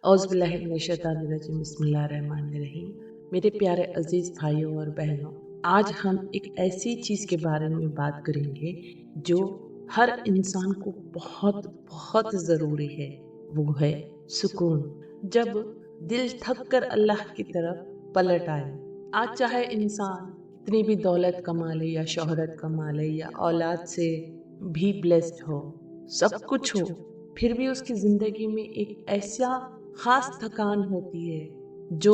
औज़ुबिल्लाहिमिनश्शैतानिर्रजीम बिस्मिल्लाहिर्रहमानिर्रहीम। मेरे प्यारे अजीज़ भाइयों और बहनों, आज हम एक ऐसी चीज़ के बारे में बात करेंगे जो हर इंसान को बहुत बहुत ज़रूरी है। वो है सुकून। जब दिल थक कर अल्लाह की तरफ पलट आए। आज चाहे इंसान कितनी भी दौलत कमा ले या शोहरत कमा ले या औलाद से भी ब्लेस्ड हो, सब कुछ हो, फिर भी उसकी ज़िंदगी में एक ऐसा ख़ास थकान होती है जो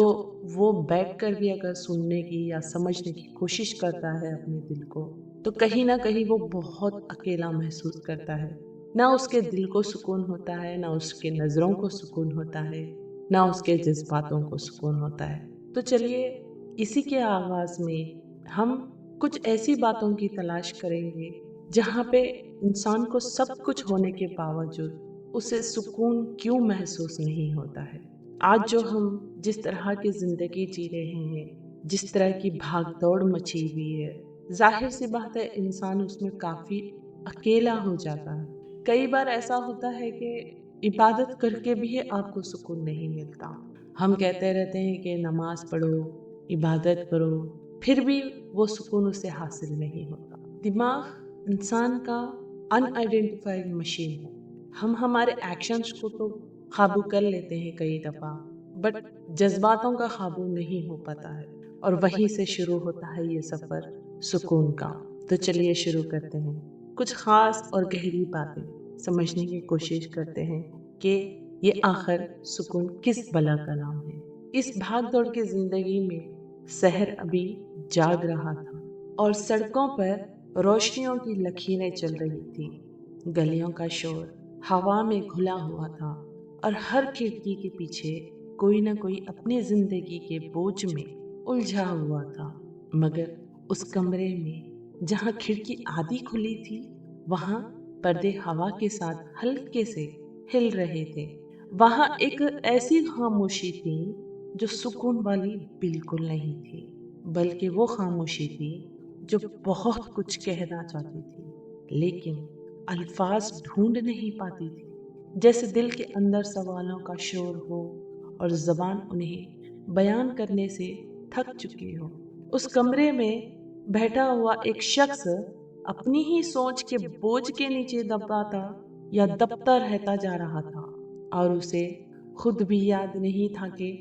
वो बैठकर भी अगर सुनने की या समझने की कोशिश करता है अपने दिल को, तो कहीं न कहीं वो बहुत अकेला महसूस करता है। ना उसके दिल को सुकून होता है, ना उसके नज़रों को सुकून होता है, ना उसके जज़्बातों को सुकून होता है। तो चलिए इसी के आगाज़ में हम कुछ ऐसी बातों की तलाश करेंगे जहाँ पे इंसान को सब कुछ होने के बावजूद उसे सुकून क्यों महसूस नहीं होता है। आज जो हम जिस तरह की ज़िंदगी जी रहे हैं, जिस तरह की भाग-दौड़ मची हुई है, ज़ाहिर-सी बात है इंसान उसमें काफ़ी अकेला हो जाता है। कई बार ऐसा होता है कि इबादत करके भी आपको सुकून नहीं मिलता। हम कहते रहते हैं कि नमाज़ पढ़ो, इबादत करो, फिर भी वो सुकून उसे हासिल नहीं होता। दिमाग इंसान का अनआइडेंटिफाइड मशीन है। हम हमारे एक्शंस को तो काबू कर लेते हैं कई दफ़ा, बट जज़्बातों का काबू नहीं हो पाता है और वहीं से शुरू होता है ये सफ़र सुकून का। तो चलिए शुरू करते हैं। कुछ ख़ास और गहरी बातें समझने की कोशिश करते हैं कि ये आखिर सुकून किस बला का नाम है। इस भाग-दौड़ की ज़िंदगी में शहर अभी जाग रहा था और सड़कों पर रोशनियों की लकीरें चल रही थी। गलियों का शोर हवा में घुला हुआ था और हर खिड़की के पीछे कोई न कोई अपनी जिंदगी के बोझ में उलझा हुआ था। मगर उस कमरे में जहाँ खिड़की आधी खुली थी, वहाँ पर्दे हवा के साथ हल्के से हिल रहे थे। वहाँ एक ऐसी खामोशी थी जो सुकून वाली बिल्कुल नहीं थी, बल्कि वो खामोशी थी जो बहुत कुछ कहना चाहती थी, लेकिन अल्फाज ढूंढ नहीं पाती थी। जैसे दिल के अंदर सवालों का शोर हो और ज़बान उन्हें बयान करने से थक चुकी हो। उस कमरे में बैठा हुआ एक शख्स अपनी ही सोच के बोझ के नीचे दबाता या दबता रहता जा रहा था और उसे खुद भी याद नहीं था कि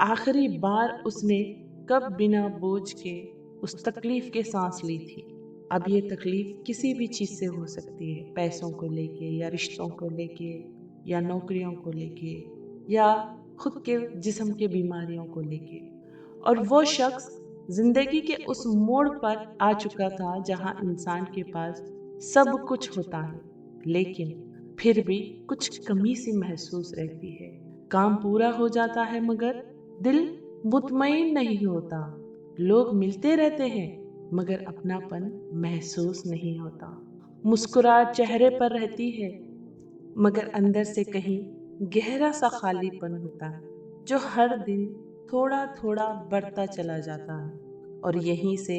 आखिरी बार उसने कब बिना बोझ के उस तकलीफ के सांस ली थी। अब ये तकलीफ किसी भी चीज़ से हो सकती है, पैसों को लेके या रिश्तों को लेके या नौकरियों को लेके या खुद के जिस्म के बीमारियों को लेके। और वो शख्स जिंदगी के उस मोड़ पर आ चुका था जहां इंसान के पास सब कुछ होता है, लेकिन फिर भी कुछ कमी सी महसूस रहती है। काम पूरा हो जाता है मगर दिल मुतमईन नहीं होता। लोग मिलते रहते हैं मगर अपनापन महसूस नहीं होता। मुस्कुराहट चेहरे पर रहती है मगर अंदर से कहीं गहरा सा खालीपन होता है जो हर दिन थोड़ा थोड़ा बढ़ता चला जाता है। और यहीं से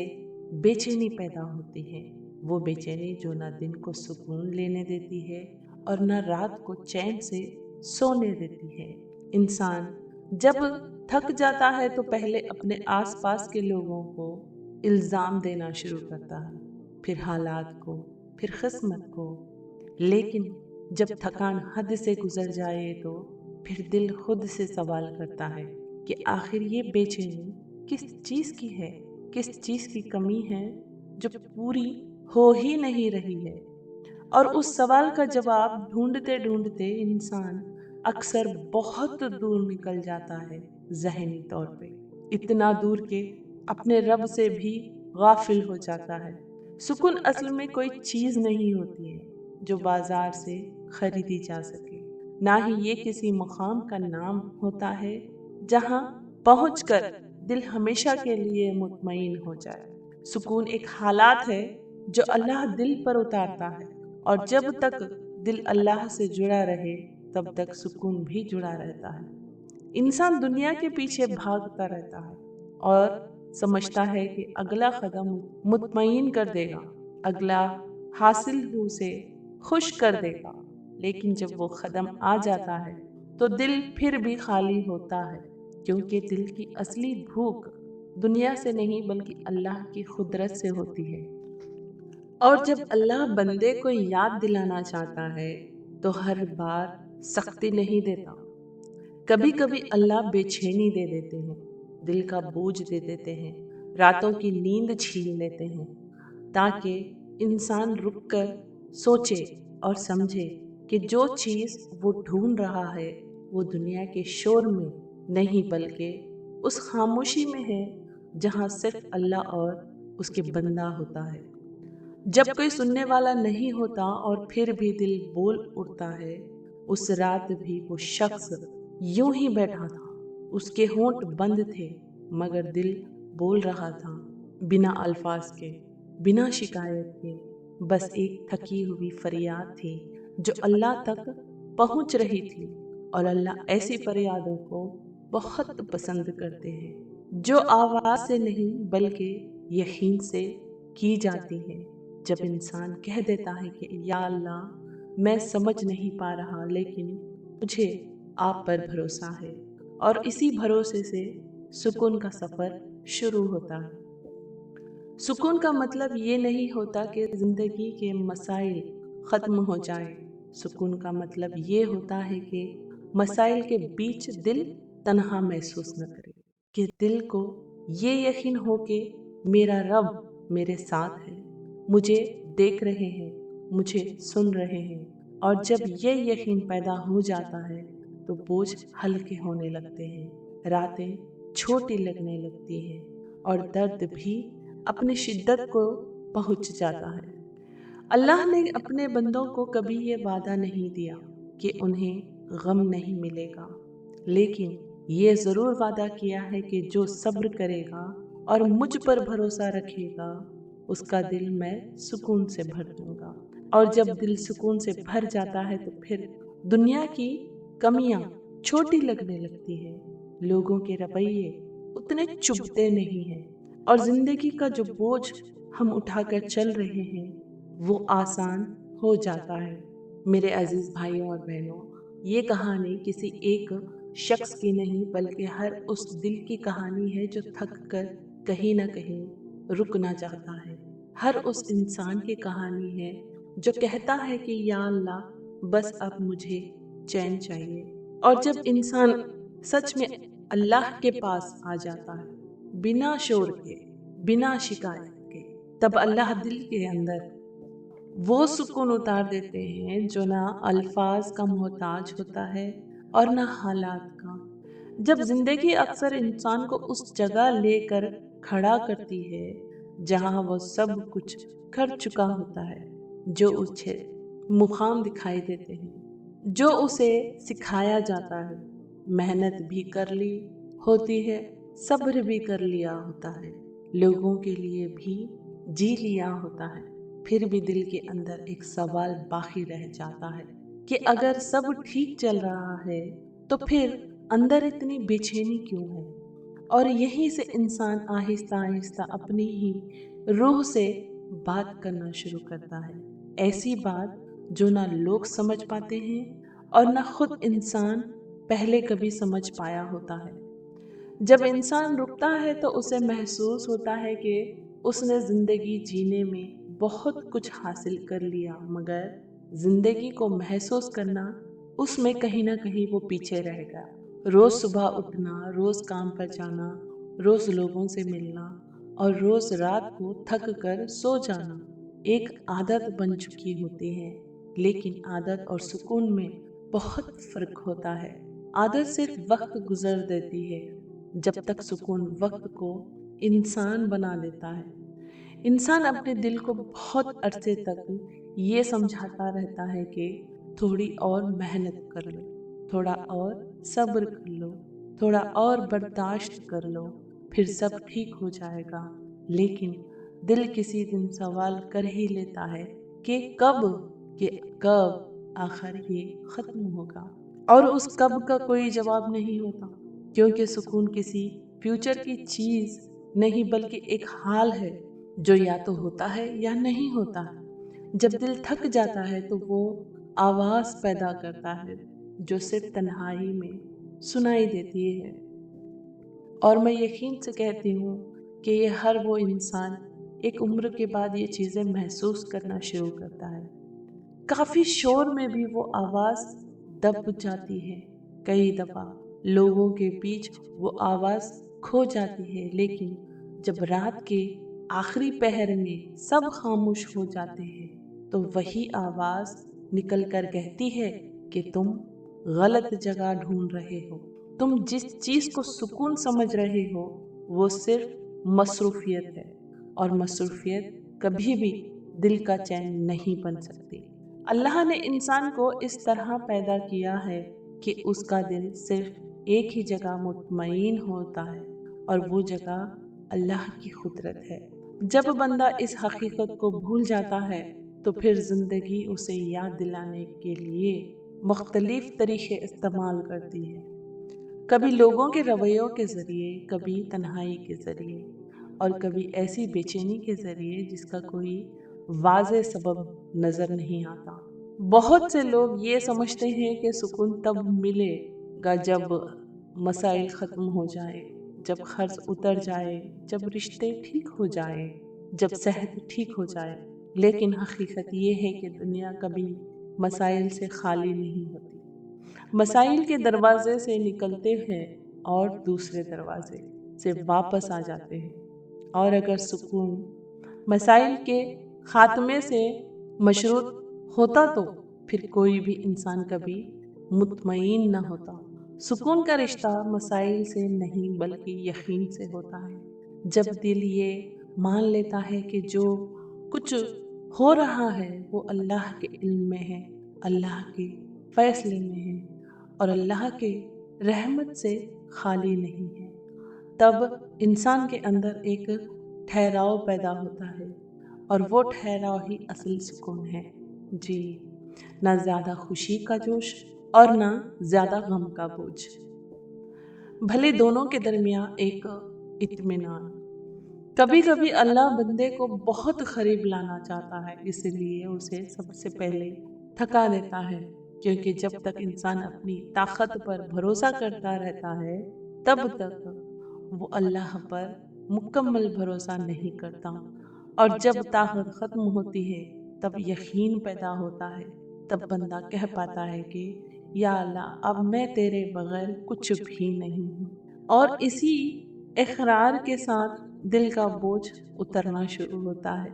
बेचैनी पैदा होती है, वो बेचैनी जो ना दिन को सुकून लेने देती है और ना रात को चैन से सोने देती है। इंसान जब थक जाता है तो पहले अपने आसपास के लोगों को इल्ज़ाम देना शुरू करता है, फिर हालात को, फिर किस्मत को। लेकिन जब थकान हद से गुजर जाए तो फिर दिल खुद से सवाल करता है कि आखिर ये बेचैनी किस चीज़ की है, किस चीज़ की कमी है जो पूरी हो ही नहीं रही है। और उस सवाल का जवाब ढूंढते ढूंढते इंसान अक्सर बहुत दूर निकल जाता है, ज़हनी तौर पे इतना दूर के अपने रब से भी गाफिल हो जाता है। सुकून असल में कोई चीज़ नहीं होती है जो बाजार से खरीदी जा सके, ना ही ये किसी मुकाम का नाम होता है जहाँ पहुंचकर दिल हमेशा के लिए मुतमईन हो जाए। सुकून एक हालात है जो अल्लाह दिल पर उतारता है, और जब तक दिल अल्लाह से जुड़ा रहे तब तक सुकून भी जुड़ा रहता है। इंसान दुनिया के पीछे भागता रहता है और समझता है कि अगला कदम मुतमईन कर देगा, अगला हासिल हो से खुश कर देगा। लेकिन जब वो कदम आ जाता है तो दिल फिर भी खाली होता है, क्योंकि दिल की असली भूख दुनिया से नहीं बल्कि अल्लाह की कुदरत से होती है। और जब अल्लाह बंदे को याद दिलाना चाहता है तो हर बार सख्ती नहीं देता। कभी कभी अल्लाह बेचैनी दे देते हैं, दिल का बोझ दे देते हैं, रातों की नींद छीन लेते हैं, ताकि इंसान रुक कर सोचे और समझे कि जो चीज़ वो ढूंढ रहा है वो दुनिया के शोर में नहीं बल्कि उस खामोशी में है जहाँ सिर्फ अल्लाह और उसके बंदा होता है। जब कोई सुनने वाला नहीं होता और फिर भी दिल बोल उठता है। उस रात भी वो शख्स यूं ही बैठा था, उसके होंठ बंद थे मगर दिल बोल रहा था, बिना अल्फाज के, बिना शिकायत के। बस एक थकी हुई फरियाद थी जो अल्लाह तक पहुंच रही थी। और अल्लाह ऐसी फरियादों को बहुत पसंद करते हैं जो आवाज से नहीं बल्कि यकीन से की जाती है। जब इंसान कह देता है कि या अल्लाह, मैं समझ नहीं पा रहा लेकिन मुझे आप पर भरोसा है, और इसी भरोसे से सुकून का सफर शुरू होता है। सुकून का मतलब ये नहीं होता कि जिंदगी के मसाइल खत्म हो जाए। सुकून का मतलब ये होता है कि मसाइल के बीच दिल तन्हा महसूस न करे, कि दिल को ये यकीन हो कि मेरा रब मेरे साथ है, मुझे देख रहे हैं, मुझे सुन रहे हैं। और जब ये यकीन पैदा हो जाता है तो बोझ हल्के होने लगते हैं, रातें छोटी लगने लगती हैं, और दर्द भी अपनी शिद्दत को पहुंच जाता है। अल्लाह ने अपने बंदों को कभी ये वादा नहीं दिया कि उन्हें गम नहीं मिलेगा, लेकिन ये ज़रूर वादा किया है कि जो सब्र करेगा और मुझ पर भरोसा रखेगा उसका दिल मैं सुकून से भर दूंगा। और जब दिल सुकून से भर जाता है तो फिर दुनिया की कमियां छोटी लगने लगती है, लोगों के रवैये उतने चुभते नहीं हैं, और जिंदगी का जो बोझ हम उठाकर चल रहे हैं वो आसान हो जाता है। मेरे अजीज भाइयों और बहनों, ये कहानी किसी एक शख्स की नहीं बल्कि हर उस दिल की कहानी है जो थक कर कहीं ना कहीं रुकना चाहता है। हर उस इंसान की कहानी है जो कहता है कि या अल्लाह, बस अब मुझे चैन चाहिए। और जब इंसान सच में अल्लाह के पास आ जाता है, बिना शोर के, बिना शिकायत के, तब अल्लाह दिल के अंदर वो सुकून उतार देते हैं जो ना अल्फाज का मोहताज होता है और ना हालात का। जब जिंदगी अक्सर इंसान को उस जगह लेकर खड़ा करती है जहां वो सब कुछ कर चुका होता है, जो उसे मुकाम दिखाई देते हैं, जो उसे सिखाया जाता है, मेहनत भी कर ली होती है, सब्र भी कर लिया होता है, लोगों के लिए भी जी लिया होता है, फिर भी दिल के अंदर एक सवाल बाकी रह जाता है कि अगर सब ठीक चल रहा है तो फिर अंदर इतनी बेचैनी क्यों है। और यहीं से इंसान आहिस्ता आहिस्ता अपनी ही रूह से बात करना शुरू करता है, ऐसी बात जो ना लोग समझ पाते हैं और ना खुद इंसान पहले कभी समझ पाया होता है। जब इंसान रुकता है तो उसे महसूस होता है कि उसने जिंदगी जीने में बहुत कुछ हासिल कर लिया, मगर जिंदगी को महसूस करना उसमें कहीं ना कहीं वो पीछे रह गया। रोज सुबह उठना, रोज काम पर जाना, रोज लोगों से मिलना और रोज रात को थक कर सो जाना एक आदत बन चुकी होती है। लेकिन आदत और सुकून में बहुत फर्क होता है। आदत सिर्फ वक्त गुजर देती है, जब तक सुकून वक्त को इंसान बना देता है। इंसान अपने दिल को बहुत अरसे तक ये समझाता रहता है कि थोड़ी और मेहनत कर लो, थोड़ा और सब्र कर लो, थोड़ा और बर्दाश्त कर लो, फिर सब ठीक हो जाएगा। लेकिन दिल किसी दिन सवाल कर ही लेता है कि कब आखिर ये खत्म होगा। और उस कब का कोई जवाब नहीं होता, क्योंकि सुकून किसी फ्यूचर की चीज नहीं बल्कि एक हाल है जो या तो होता है या नहीं होता है। जब दिल थक जाता है तो वो आवाज पैदा करता है, जो सिर्फ तन्हाई में सुनाई देती है। और मैं यकीन से कहती हूँ कि ये हर वो इंसान एक उम्र के बाद ये चीज़ें महसूस करना शुरू करता है। काफ़ी शोर में भी वो आवाज़ दब जाती है। कई दफ़ा लोगों के बीच वो आवाज़ खो जाती है, लेकिन जब रात के आखिरी पहर में सब खामोश हो जाते हैं, तो वही आवाज़ निकल कर कहती है कि तुम गलत जगह ढूंढ रहे हो। तुम जिस चीज़ को सुकून समझ रहे हो वो सिर्फ मसरूफियत है, और मसरूफियत कभी भी दिल का चैन नहीं बन सकती। अल्लाह ने इंसान को इस तरह पैदा किया है कि उसका दिल सिर्फ एक ही जगह मुतमईन होता है, और वो जगह अल्लाह की कुदरत है। जब बंदा इस हकीकत को भूल जाता है, तो फिर ज़िंदगी उसे याद दिलाने के लिए मुख्तलिफ तरीके इस्तेमाल करती है। कभी लोगों के रवैयों के ज़रिए, कभी तन्हाई के ज़रिए, और कभी ऐसी बेचैनी के ज़रिए जिसका कोई वाज़ेह सबब नज़र नहीं आता। बहुत से लोग ये समझते हैं कि सुकून तब मिलेगा जब मसाइल ख़त्म हो जाए, जब खर्च उतर जाए, जब रिश्ते ठीक हो जाए, जब सेहत ठीक हो जाए। लेकिन हकीकत ये है कि दुनिया कभी मसाइल से खाली नहीं होती। मसाइल के दरवाजे से निकलते हैं और दूसरे दरवाजे से वापस आ जाते हैं। और अगर सुकून मसाइल के खात्मे से मशरूत होता, तो फिर कोई भी इंसान कभी मुतमईन न होता। सुकून का रिश्ता मसाइल से नहीं बल्कि यकीन से होता है। जब दिल ये मान लेता है कि जो कुछ हो रहा है वो अल्लाह के इल्म में है, अल्लाह के फैसले में है, और अल्लाह के रहमत से खाली नहीं है, तब इंसान के अंदर एक ठहराव पैदा होता है, और वो ठहराव ही असल सुकून है। जी, ना ज़्यादा खुशी का जोश और ना ज़्यादा गम का बोझ, भले दोनों के दरमियान एक इत्मीनान। कभी कभी अल्लाह बंदे को बहुत करीब लाना चाहता है, इसलिए उसे सबसे पहले थका देता है, क्योंकि जब तक इंसान अपनी ताकत पर भरोसा करता रहता है, तब तक वो अल्लाह पर मुकम्मल भरोसा नहीं करता। और जब ताकत खत्म होती है, तब यकीन पैदा होता है। तब बंदा कह पाता है कि या अल्लाह, अब मैं तेरे बगैर कुछ भी नहीं हूँ। और इसी इकरार के साथ दिल का बोझ उतरना शुरू होता है।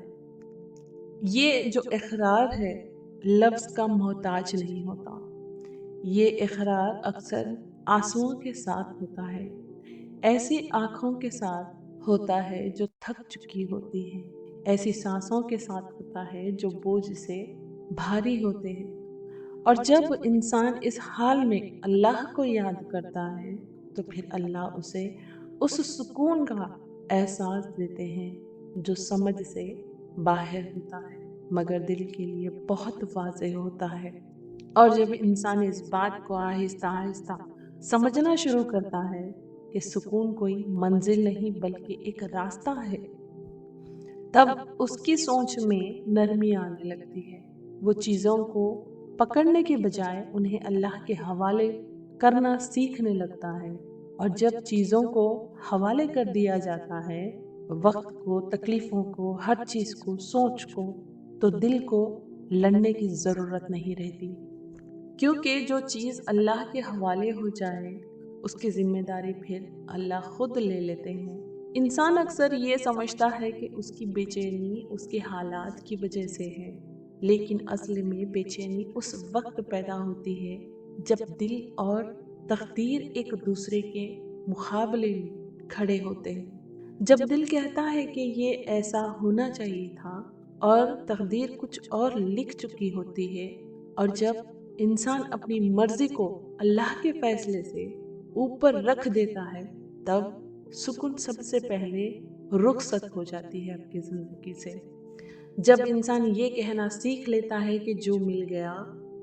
ये जो इकरार है, लफ्ज़ का मोहताज नहीं होता। ये इकरार अक्सर आंसुओं के साथ होता है, ऐसी आँखों के साथ होता है जो थक चुकी होती हैं, ऐसी सांसों के साथ होता है जो बोझ से भारी होते हैं। और जब इंसान इस हाल में अल्लाह को याद करता है, तो फिर अल्लाह उसे उस सुकून का एहसास देते हैं जो समझ से बाहर होता है, मगर दिल के लिए बहुत वाज़ेह होता है। और जब इंसान इस बात को आहिस्ता आहिस्ता समझना शुरू करता है कि सुकून कोई मंजिल नहीं बल्कि एक रास्ता है, तब उसकी सोच में नरमी आने लगती है। वो चीज़ों को पकड़ने के बजाय उन्हें अल्लाह के हवाले करना सीखने लगता है। और जब चीज़ों को हवाले कर दिया जाता है, वक्त को, तकलीफ़ों को, हर चीज़ को, सोच को, तो दिल को लड़ने की ज़रूरत नहीं रहती, क्योंकि जो चीज़ अल्लाह के हवाले हो जाए उसकी जिम्मेदारी फिर अल्लाह खुद ले लेते हैं। इंसान अक्सर ये समझता है कि उसकी बेचैनी उसके हालात की वजह से है, लेकिन असल में बेचैनी उस वक्त पैदा होती है जब दिल और तकदीर एक दूसरे के मुकाबले में खड़े होते हैं। जब दिल कहता है कि ये ऐसा होना चाहिए था, और तकदीर कुछ और लिख चुकी होती है। और जब इंसान अपनी मर्जी को अल्लाह के फैसले से ऊपर रख देता है, तब सुकून सबसे पहले रुखसत हो जाती है आपकी ज़िंदगी से। जब इंसान ये कहना सीख लेता है कि जो मिल गया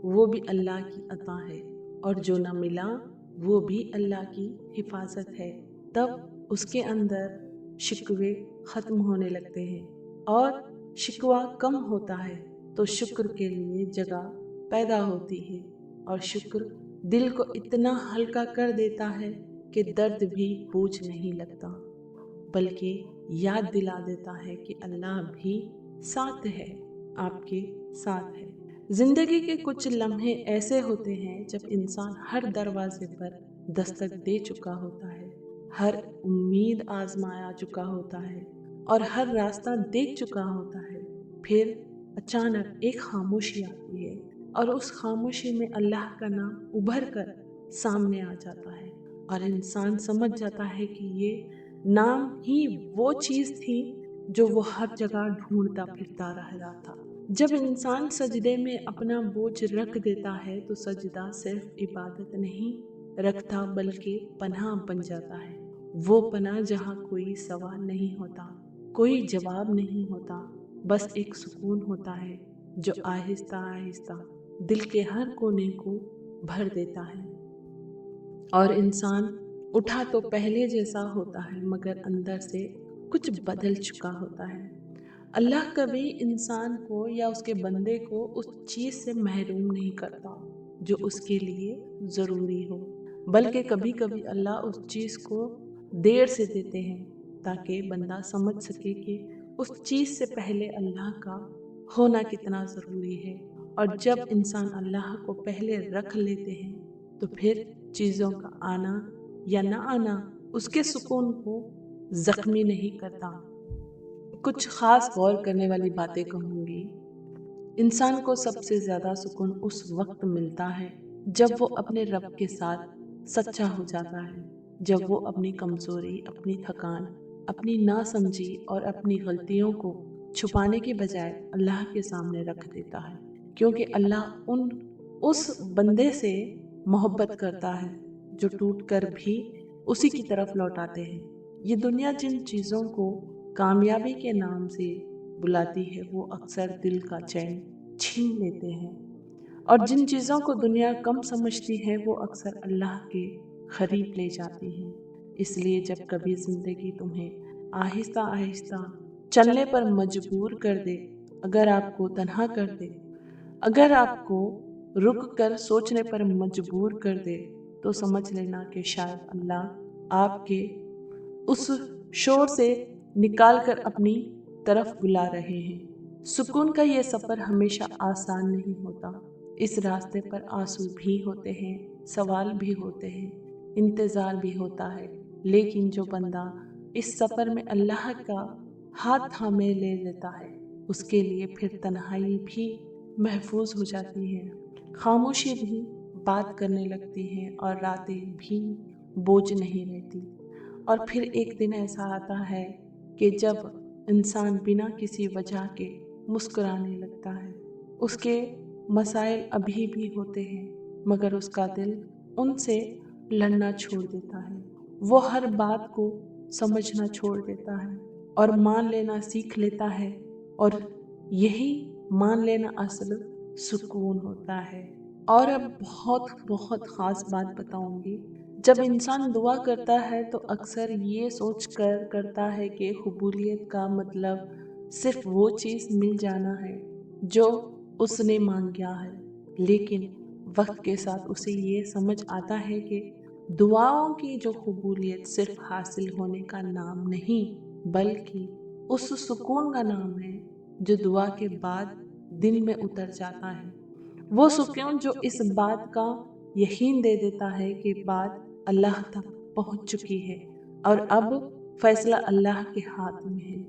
वो भी अल्लाह की अता है, और जो ना मिला वो भी अल्लाह की हिफाजत है, तब उसके अंदर शिकवे ख़त्म होने लगते हैं। और शिकवा कम होता है तो शुक्र के लिए जगह पैदा होती है, और शुक्र दिल को इतना हल्का कर देता है कि दर्द भी बोझ नहीं लगता, बल्कि याद दिला देता है कि अल्लाह भी साथ है, आपके साथ है। जिंदगी के कुछ लम्हे ऐसे होते हैं जब इंसान हर दरवाजे पर दस्तक दे चुका होता है, हर उम्मीद आजमाया चुका होता है और हर रास्ता देख चुका होता है। फिर अचानक एक खामोशी आती है और उस खामोशी में अल्लाह का नाम उभर कर सामने आ जाता है और इंसान समझ जाता है कि ये नाम ही वो चीज थी जो वो हर जगह ढूंढता फिरता रह रहा था। जब इंसान सजदे में अपना बोझ रख देता है तो सजदा सिर्फ इबादत नहीं रखता बल्कि पनाह बन जाता है। वो पनाह जहाँ कोई सवाल नहीं होता, कोई जवाब नहीं होता, बस एक सुकून होता है जो आहिस्ता आहिस्ता दिल के हर कोने को भर देता है। और इंसान उठा तो पहले जैसा होता है मगर अंदर से कुछ बदल चुका होता है। अल्लाह कभी इंसान को या उसके बंदे को उस चीज़ से महरूम नहीं करता जो उसके लिए ज़रूरी हो, बल्कि कभी कभी अल्लाह उस चीज़ को देर से देते हैं ताकि बंदा समझ सके कि उस चीज़ से पहले अल्लाह का होना कितना ज़रूरी है। और जब इंसान अल्लाह को पहले रख लेते हैं तो फिर चीज़ों का आना या ना आना उसके सुकून को जख्मी नहीं करता। कुछ खास गौर करने वाली बातें कहूँगी। इंसान को सबसे ज़्यादा सुकून उस वक्त मिलता है जब वो अपने रब के साथ सच्चा हो जाता है, जब वो अपनी कमज़ोरी, अपनी थकान, अपनी नासमझी और अपनी गलतियों को छुपाने के बजाय अल्लाह के सामने रख देता है, क्योंकि अल्लाह उस बंदे से मोहब्बत करता है जो टूट कर भी उसी की तरफ लौटाते हैं। ये दुनिया जिन चीज़ों को कामयाबी के नाम से बुलाती है वो अक्सर दिल का चैन छीन लेते हैं, और जिन चीज़ों को दुनिया कम समझती है वो अक्सर अल्लाह के करीब ले जाती हैं। इसलिए जब कभी ज़िंदगी तुम्हें आहिस्ता आहिस्ता चलने पर मजबूर कर दे, अगर आपको तन्हा कर दे, अगर आपको रुक कर सोचने पर मजबूर कर दे, तो समझ लेना कि शायद अल्लाह आपके उस शोर से निकाल कर अपनी तरफ बुला रहे हैं। सुकून का ये सफ़र हमेशा आसान नहीं होता। इस रास्ते पर आंसू भी होते हैं, सवाल भी होते हैं, इंतज़ार भी होता है। लेकिन जो बंदा इस सफ़र में अल्लाह का हाथ थामे ले लेता है, उसके लिए फिर तन्हाई भी महफूज हो जाती है, खामोशी भी बात करने लगती है और रातें भी बोझ नहीं रहती। और फिर एक दिन ऐसा आता है कि जब इंसान बिना किसी वजह के मुस्कुराने लगता है। उसके मसाइल अभी भी होते हैं मगर उसका दिल उनसे लड़ना छोड़ देता है। वो हर बात को समझना छोड़ देता है और मान लेना सीख लेता है, और यही मान लेना असल सुकून होता है। और अब बहुत बहुत ख़ास बात बताऊंगी। जब इंसान दुआ करता है तो अक्सर ये सोच कर करता है कि कबूलियत का मतलब सिर्फ वो चीज़ मिल जाना है जो उसने मांगा है, लेकिन वक्त के साथ उसे ये समझ आता है कि दुआओं की जो कबूलियत सिर्फ हासिल होने का नाम नहीं बल्कि उस सुकून का नाम है जो दुआ के बाद दिल में उतर जाता है। वो सुकून जो इस बात का यकीन दे देता है कि बात अल्लाह तक पहुंच चुकी है और अब फैसला अल्लाह के हाथ में है।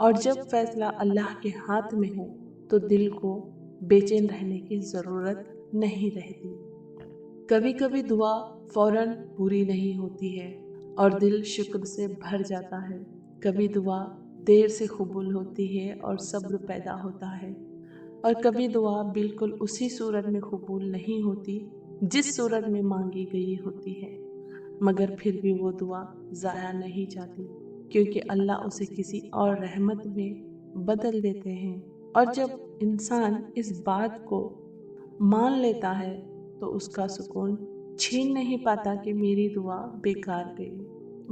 और जब फैसला अल्लाह के हाथ में हो तो दिल को बेचैन रहने की ज़रूरत नहीं रहती। कभी कभी दुआ फौरन पूरी नहीं होती है और दिल शुक्र से भर जाता है। कभी दुआ देर से कबूल होती है और सब्र पैदा होता है, और कभी दुआ बिल्कुल उसी सूरत में कबूल नहीं होती जिस सूरत में मांगी गई होती है, मगर फिर भी वो दुआ ज़ाया नहीं जाती, क्योंकि अल्लाह उसे किसी और रहमत में बदल देते हैं। और जब इंसान इस बात को मान लेता है तो उसका सुकून छीन नहीं पाता कि मेरी दुआ बेकार गई,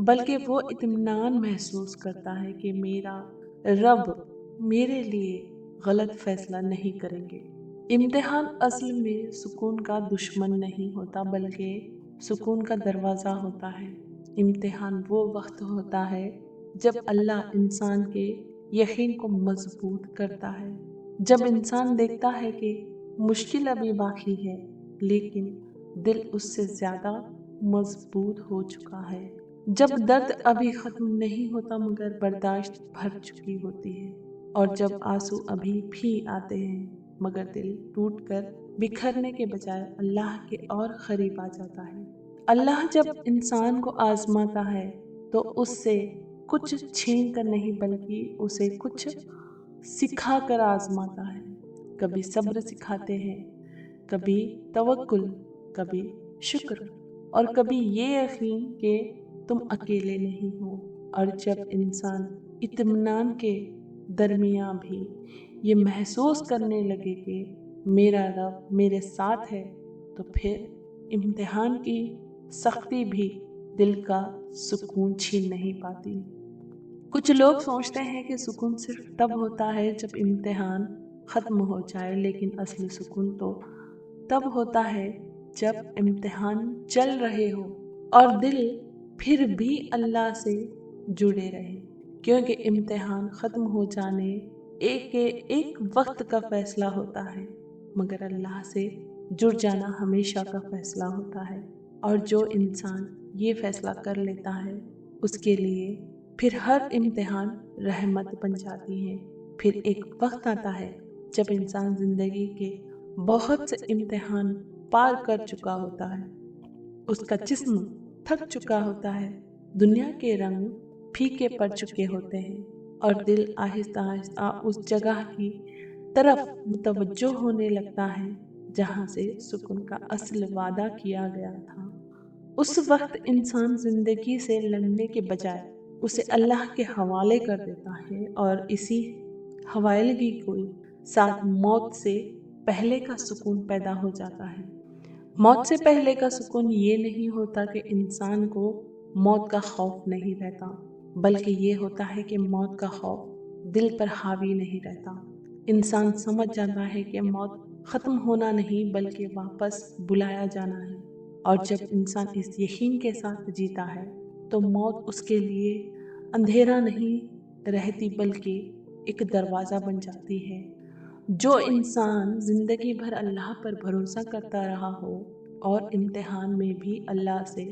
बल्कि वो इत्मीनान महसूस करता है कि मेरा रब मेरे लिए गलत फैसला नहीं करेंगे। इम्तिहान असल में सुकून का दुश्मन नहीं होता बल्कि सुकून का दरवाज़ा होता है। इम्तिहान वो वक्त होता है जब अल्लाह इंसान के यकीन को मजबूत करता है। जब इंसान देखता है कि मुश्किल अभी बाकी है लेकिन दिल उससे ज़्यादा मजबूत हो चुका है। जब दर्द अभी ख़त्म नहीं होता मगर बर्दाश्त भर चुकी होती है। और जब आंसू अभी भी आते हैं मगर दिल टूटकर बिखरने के बजाय अल्लाह के और करीब आ जाता है। अल्लाह जब इंसान को आजमाता है तो उससे कुछ छीन कर नहीं बल्कि उसे कुछ सिखा कर आजमाता है। कभी सब्र सिखाते हैं, कभी तवक्कुल, कभी शुक्र और कभी ये यकीन कि तुम अकेले नहीं हो। और जब इंसान इत्मीनान के दरमियान भी ये महसूस करने लगे कि मेरा रब मेरे साथ है तो फिर इम्तिहान की सख्ती भी दिल का सुकून छीन नहीं पाती। कुछ लोग सोचते हैं कि सुकून सिर्फ तब होता है जब इम्तिहान ख़त्म हो जाए, लेकिन असली सुकून तो तब होता है जब इम्तिहान चल रहे हो और दिल फिर भी अल्लाह से जुड़े रहे। क्योंकि इम्तिहान ख़त्म हो जाने एक वक्त का फ़ैसला होता है मगर अल्लाह से जुड़ जाना हमेशा का फ़ैसला होता है। और जो इंसान ये फ़ैसला कर लेता है उसके लिए फिर हर इम्तिहान रहमत बन जाती है। फिर एक वक्त आता है जब इंसान ज़िंदगी के बहुत से इम्तिहान पार कर चुका होता है, उसका जिस्म थक चुका होता है, दुनिया के रंग फीके पड़ चुके होते हैं और दिल आहिस्ता आहिस्ता उस जगह की तरफ मुतवज्जो होने लगता है जहाँ से सुकून का असल वादा किया गया था। उस वक्त इंसान जिंदगी से लड़ने के बजाय उसे अल्लाह के हवाले कर देता है और इसी हवालगी को साथ मौत से पहले का सुकून पैदा हो जाता है। मौत से पहले का सुकून ये नहीं होता कि इंसान को मौत का खौफ नहीं रहता, बल्कि ये होता है कि मौत का खौफ दिल पर हावी नहीं रहता। इंसान समझ जाता है कि मौत ख़त्म होना नहीं बल्कि वापस बुलाया जाना है। और जब इंसान इस यकीन के साथ जीता है तो मौत उसके लिए अंधेरा नहीं रहती बल्कि एक दरवाज़ा बन जाती है। जो इंसान जिंदगी भर अल्लाह पर भरोसा करता रहा हो और इम्तिहान में भी अल्लाह से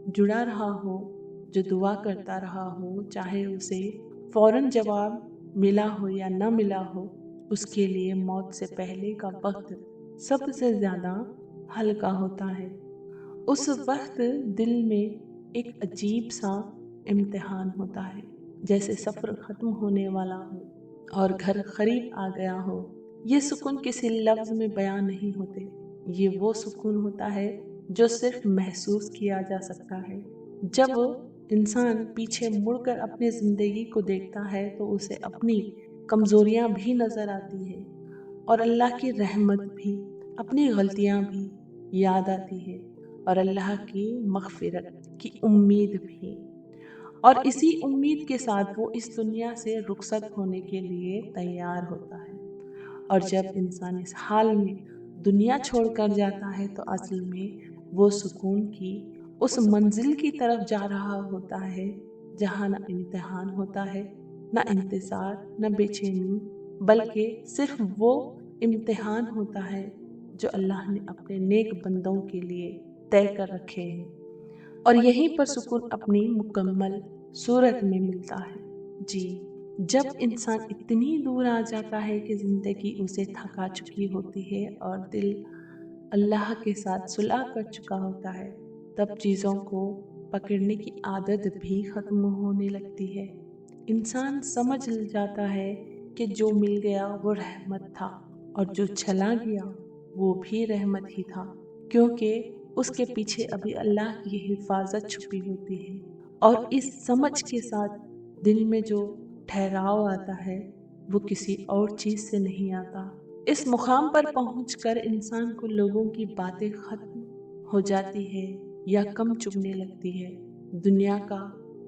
जुड़ा रहा हो, जो दुआ करता रहा हो चाहे उसे फौरन जवाब मिला हो या न मिला हो, उसके लिए मौत से पहले का वक्त सबसे ज़्यादा हल्का होता है। उस वक्त दिल में एक अजीब सा इम्तिहान होता है, जैसे सफ़र ख़त्म होने वाला हो और घर करीब आ गया हो। ये सुकून किसी लफ्ज़ में बयान नहीं होते। ये वो सुकून होता है जो सिर्फ महसूस किया जा सकता है। जब इंसान पीछे मुड़कर अपनी ज़िंदगी को देखता है तो उसे अपनी कमज़ोरियाँ भी नज़र आती हैं और अल्लाह की रहमत भी, अपनी गलतियाँ भी याद आती है और अल्लाह की मग़फ़िरत की उम्मीद भी। और इसी उम्मीद के साथ वो इस दुनिया से रुखसत होने के लिए तैयार होता है। और जब इंसान इस हाल में दुनिया छोड़कर जाता है तो असल में वो सुकून की उस मंजिल की तरफ जा रहा होता है जहाँ न इम्तिहान होता है, न इंतज़ार, न बेचैनी, बल्कि सिर्फ वो इम्तिहान होता है जो अल्लाह ने अपने नेक बंदों के लिए तय कर रखे हैं। और यहीं पर सुकून अपनी मुकम्मल सूरत में मिलता है। जी, जब इंसान इतनी दूर आ जाता है कि ज़िंदगी उसे थका चुकी होती है और दिल अल्लाह के साथ सुलह कर चुका होता है, तब चीज़ों को पकड़ने की आदत भी ख़त्म होने लगती है। इंसान समझ जाता है कि जो मिल गया वो रहमत था और जो चला गया वो भी रहमत ही था, क्योंकि उसके पीछे अभी अल्लाह की हिफाजत छुपी होती है। और इस समझ के साथ दिल में जो ठहराव आता है वो किसी और चीज़ से नहीं आता। इस मुकाम पर पहुंचकर इंसान को लोगों की बातें खत्म हो जाती है या कम चुभने लगती है। दुनिया का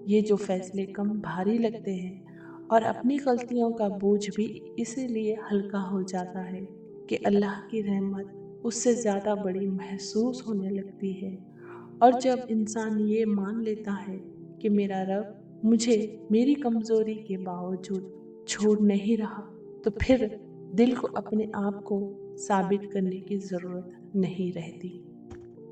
ये जो फैसले कम भारी लगते हैं और अपनी गलतियों का बोझ भी इसीलिए हल्का हो जाता है कि अल्लाह की रहमत उससे ज़्यादा बड़ी महसूस होने लगती है। और जब इंसान ये मान लेता है कि मेरा रब मुझे मेरी कमज़ोरी के बावजूद छोड़ नहीं रहा, तो फिर दिल को अपने आप को साबित करने की ज़रूरत नहीं रहती।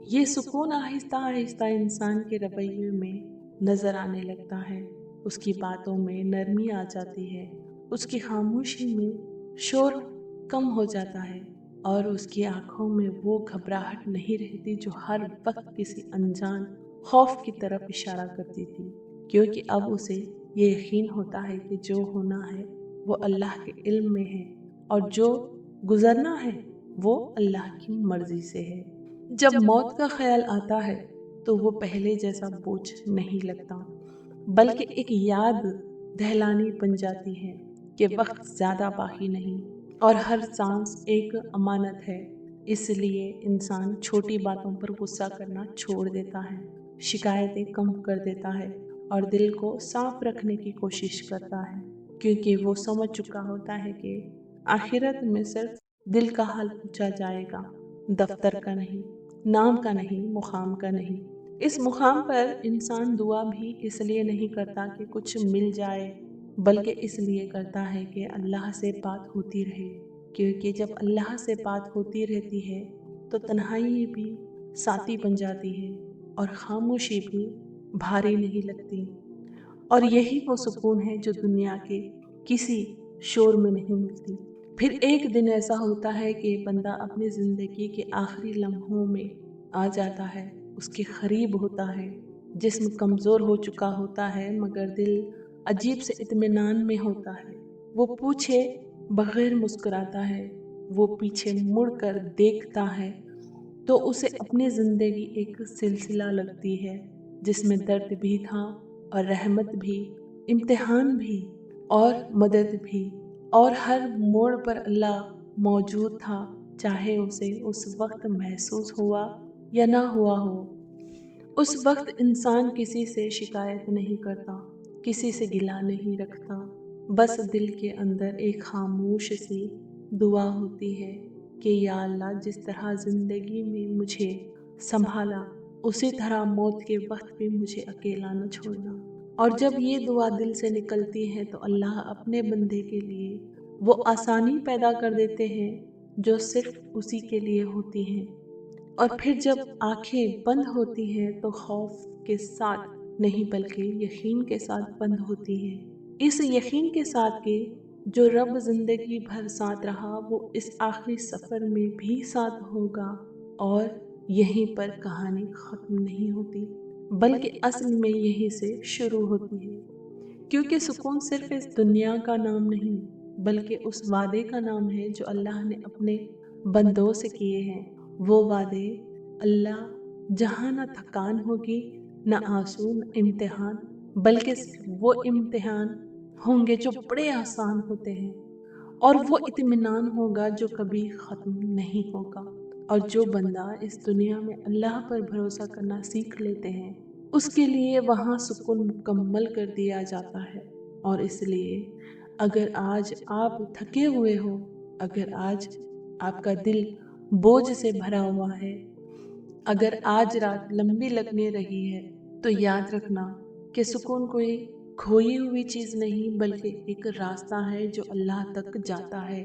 ये सुकून आहिस्ता आहिस्ता इंसान के रवैये में नज़र आने लगता है। उसकी बातों में नरमी आ जाती है, उसकी खामोशी में शोर कम हो जाता है और उसकी आंखों में वो घबराहट नहीं रहती जो हर वक्त किसी अनजान खौफ की तरफ इशारा करती थी। क्योंकि अब उसे ये यकीन होता है कि जो होना है वो अल्लाह के इल्म में है और जो गुजरना है वो अल्लाह की मर्जी से है। जब मौत का ख्याल आता है तो वो पहले जैसा बोझ नहीं लगता, बल्कि एक याद दहलानी बन जाती है कि वक्त ज़्यादा बाकी नहीं और हर सांस एक अमानत है। इसलिए इंसान छोटी बातों पर गुस्सा करना छोड़ देता है, शिकायतें कम कर देता है और दिल को साफ रखने की कोशिश करता है, क्योंकि वो समझ चुका होता है कि आखिरत में सिर्फ दिल का हाल पूछा जाएगा, दफ्तर का नहीं, नाम का नहीं, मुकाम का नहीं। इस मुकाम पर इंसान दुआ भी इसलिए नहीं करता कि कुछ मिल जाए, बल्कि इसलिए करता है कि अल्लाह से बात होती रहे। क्योंकि जब अल्लाह से बात होती रहती है तो तन्हाई भी साथी बन जाती है और खामोशी भी भारी नहीं लगती। और यही वो सुकून है जो दुनिया के किसी शोर में नहीं मिलती। फिर एक दिन ऐसा होता है कि बंदा अपनी ज़िंदगी के आखिरी लम्हों में आ जाता है, उसके करीब होता है, जिस्म कमज़ोर हो चुका होता है मगर दिल अजीब से इत्मीनान में होता है। वो पूछे बगैर मुस्कुराता है, वो पीछे मुड़ कर देखता है तो उसे अपनी ज़िंदगी एक सिलसिला लगती है जिसमें दर्द भी था और रहमत भी, इम्तिहान भी और मदद भी, और हर मोड़ पर अल्लाह मौजूद था, चाहे उसे उस वक्त महसूस हुआ या ना हुआ हो। उस वक्त इंसान किसी से शिकायत नहीं करता, किसी से गिला नहीं रखता, बस दिल के अंदर एक खामोश सी दुआ होती है कि या अल्लाह जिस तरह ज़िंदगी में मुझे संभाला उसी तरह मौत के वक्त भी मुझे अकेला न छोड़ना। और जब ये दुआ दिल से निकलती है तो अल्लाह अपने बंदे के लिए वो आसानी पैदा कर देते हैं जो सिर्फ उसी के लिए होती हैं। और फिर जब आंखें बंद होती हैं तो खौफ के साथ नहीं बल्कि यकीन के साथ बंद होती हैं। इस यकीन के साथ कि जो रब जिंदगी भर साथ रहा वो इस आखिरी सफ़र में भी साथ होगा और यहीं पर कहानी ख़त्म नहीं होती, बल्कि असल में यहीं से शुरू होती है। क्योंकि सुकून सिर्फ इस दुनिया का नाम नहीं, बल्कि उस वादे का नाम है जो अल्लाह ने अपने बंदों से किए हैं। वो वादे अल्लाह जहाँ न थकान होगी, न आंसू, न इम्तिहान, बल्कि सिर्फ वो इम्तिहान होंगे जो बड़े आसान होते हैं, और वो इत्मीनान होगा जो कभी ख़त्म नहीं होगा। और जो बंदा इस दुनिया में अल्लाह पर भरोसा करना सीख लेते हैं उसके लिए वहाँ सुकून मुकम्मल कर दिया जाता है। और इसलिए अगर आज आप थके हुए हो, अगर आज आपका दिल बोझ से भरा हुआ है, अगर आज रात लंबी लगने रही है, तो याद रखना कि सुकून कोई खोई हुई चीज़ नहीं बल्कि एक रास्ता है जो अल्लाह तक जाता है।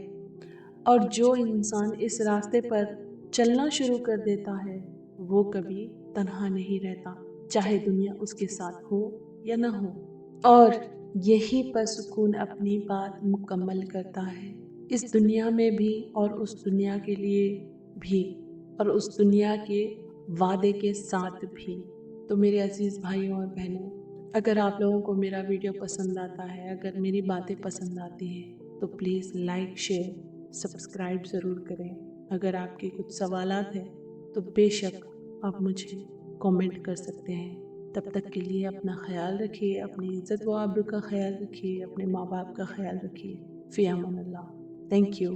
और जो इंसान इस रास्ते पर चलना शुरू कर देता है वो कभी तन्हा नहीं रहता, चाहे दुनिया उसके साथ हो या ना हो। और यही पर सुकून अपनी बात मुकम्मल करता है, इस दुनिया में भी और उस दुनिया के लिए भी, और उस दुनिया के वादे के साथ भी। तो मेरे अजीज़ भाइयों और बहनों, अगर आप लोगों को मेरा वीडियो पसंद आता है, अगर मेरी बातें पसंद आती हैं, तो प्लीज़ लाइक, शेयर, सब्सक्राइब ज़रूर करें। अगर आपके कुछ सवालात हैं तो बेशक आप मुझे कमेंट कर सकते हैं। तब तक के लिए अपना ख्याल रखिए, अपनी इज़्ज़त व आबरू का ख्याल रखिए, अपने माँ बाप का ख्याल रखिए। फ़ी अमान अल्लाह। Thank you.